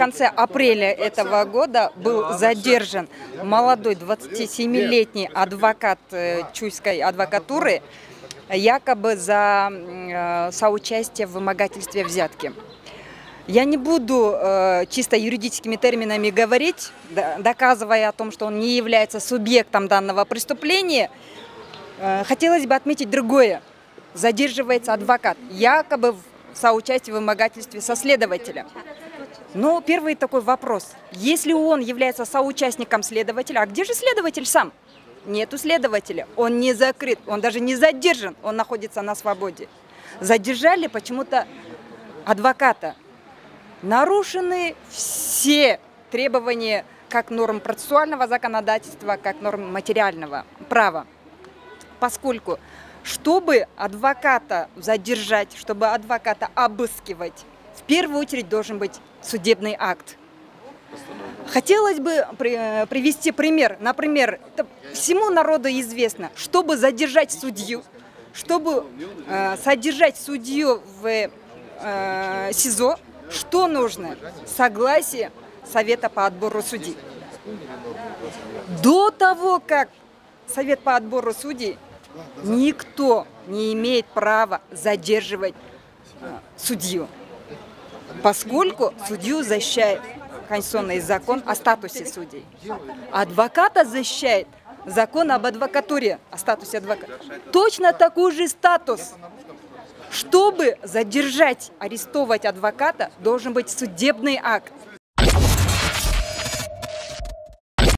конце апреля этого года был задержан молодой 27-летний адвокат Чуйской адвокатуры, якобы за соучастие в вымогательстве взятки. Я не буду чисто юридическими терминами говорить, доказывая о том, что он не является субъектом данного преступления. Хотелось бы отметить другое. Задерживается адвокат, якобы в соучастии в вымогательстве со следователем. Но первый такой вопрос. Если он является соучастником следователя, а где же следователь сам? Нету следователя, он не закрыт, он даже не задержан, он находится на свободе. Задержали почему-то адвоката. Нарушены все требования как норм процессуального законодательства, как норм материального права. Поскольку, чтобы адвоката задержать, чтобы адвоката обыскивать, в первую очередь должен быть судебный акт. Хотелось бы привести пример. Например, всему народу известно, чтобы задержать судью, чтобы содержать судью в СИЗО, что нужно? Согласие Совета по отбору судей. До того, как Совет по отбору судей, никто не имеет права задерживать судью, поскольку судью защищает конституционный закон о статусе судей. Адвоката защищает закон об адвокатуре, о статусе адвоката. Точно такой же статус. Чтобы задержать, арестовать адвоката, должен быть судебный акт.